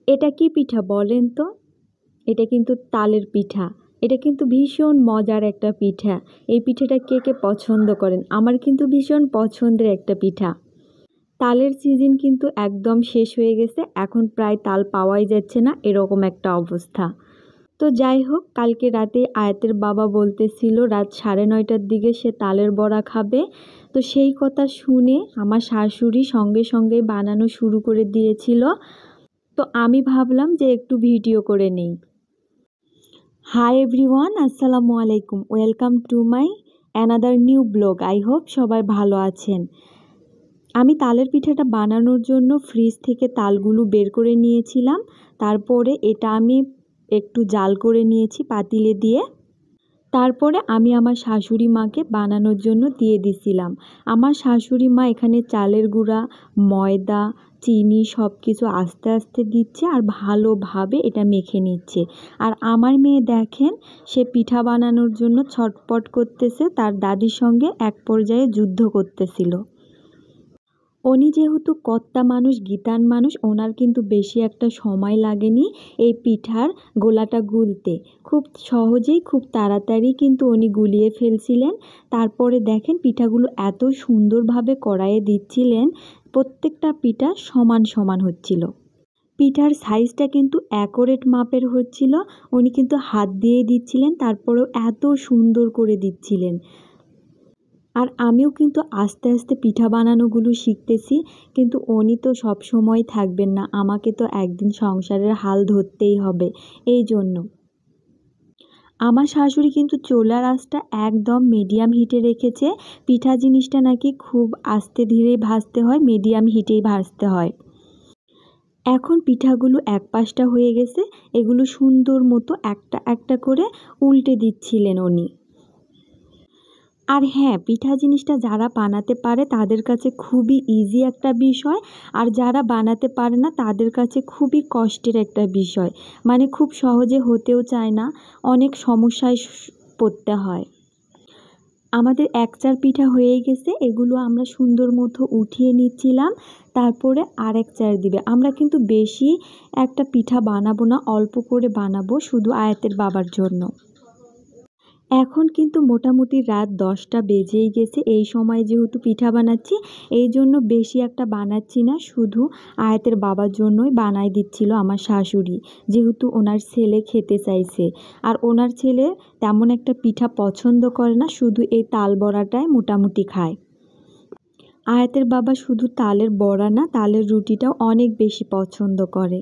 এটা কি পিঠা বলেন তো? এটা কিন্তু তালের পিঠা। এটা কিন্তু ভীষণ মজার একটা পিঠা। এই পিঠাটা কে কে পছন্দ করেন? আমার কিন্তু ভীষণ পছন্দের একটা পিঠা। তালের সিজন কিন্তু একদম শেষ হয়ে গেছে। এখন প্রায় তাল পাওয়াই যাচ্ছে না, এরকম একটা অবস্থা। তো যাই হোক, কালকে রাতে আয়াতের বাবা বলতেছিল রাত 9:30টার দিকে সে তালের বড়া খাবে। তো সেই কথা শুনে আমার শাশুড়ি সঙ্গে সঙ্গেই বানানো শুরু করে দিয়েছিল। তো আমি ভাবলাম যে একটু ভিডিও করে নেই। হাই এভরিওয়ান, আসসালামু আলাইকুম, welcome to my another new blog. I hope সবাই ভালো আছেন। আমি তালের পিঠাটা বানানোর জন্য ফ্রিজ থেকে তালগুলো বের করে নিয়েছিলাম। তারপরে এটা আমি একটু জাল করে নিয়েছি পাতিলে দিয়ে। তারপরে আমি আমার শাশুড়ি মাকে বানানোর জন্য দিয়ে দিছিলাম। আমার শাশুড়ি মা এখানে চালের গুঁড়া, ময়দা, চিনি সব কিছু আস্তে আস্তে দিচ্ছে আর ভালোভাবে এটা মেখে নিচ্ছে। আর আমার মেয়ে দেখেন, সে পিঠা বানানোর জন্য ছটপট করতেছে, তার দাদির সঙ্গে এক পর্যায়ে যুদ্ধ করতেছিল। উনি যেহেতু কর্তা মানুষ, গীতান মানুষ, ওনার কিন্তু বেশি একটা সময় লাগেনি এই পিঠার গোলাটা গুলতে। খুব সহজেই খুব তাড়াতাড়ি কিন্তু উনি গুলিয়ে ফেলছিলেন। তারপরে দেখেন পিঠাগুলো এত সুন্দরভাবে কড়াইয়ে দিচ্ছিলেন, প্রত্যেকটা পিঠা সমান সমান হচ্ছিল। পিঠার সাইজটা কিন্তু অ্যাকুরেট মাপের হচ্ছিল। উনি কিন্তু হাত দিয়েই দিচ্ছিলেন, তারপরেও এত সুন্দর করে দিচ্ছিলেন। আর আমিও কিন্তু আস্তে আস্তে পিঠা বানানোগুলো শিখতেছি। কিন্তু উনি তো সব সময় থাকবেন না, আমাকে তো একদিন সংসারের হাল ধরতেই হবে। এই জন্য আমার শাশুড়ি কিন্তু চুলার আঁচটা একদম মিডিয়াম হিটে রেখেছে। পিঠা জিনিসটা নাকি খুব আস্তে ধীরে ভাজতে হয়, মিডিয়াম হিটেই ভাজতে হয়। এখন পিঠাগুলো এক পাশটা হয়ে গেছে, এগুলো সুন্দর মতো একটা একটা করে উল্টে দিচ্ছিলেন উনি। আর হ্যাঁ, পিঠা জিনিসটা যারা বানাতে পারে তাদের কাছে খুবই ইজি একটা বিষয়, আর যারা বানাতে পারে না তাদের কাছে খুবই কষ্টের একটা বিষয়। মানে খুব সহজে হতেও চায় না, অনেক সমস্যায় পড়তে হয়। আমাদের এক চার পিঠা হয়ে গেছে, এগুলো আমরা সুন্দর মতো উঠিয়ে নিচ্ছিলাম। তারপরে আরেক চার দিবে। আমরা কিন্তু বেশি একটা পিঠা বানাবো না, অল্প করে বানাবো শুধু আয়াতের বাবার জন্য। এখন কিন্তু মোটামুটি রাত 10টা বেজেই গেছে। এই সময় যেহেতু পিঠা বানাচ্ছি, এই জন্য বেশি একটা বানাচ্ছি না, শুধু আয়াতের বাবার জন্যই বানাই দিচ্ছিল আমার শাশুড়ি, যেহেতু ওনার ছেলে খেতে চাইছে। আর ওনার ছেলে তেমন একটা পিঠা পছন্দ করে না, শুধু এই তাল বড়াটাই মোটামুটি খায়। আয়াতের বাবা শুধু তালের বড়া না, তালের রুটিটাও অনেক বেশি পছন্দ করে।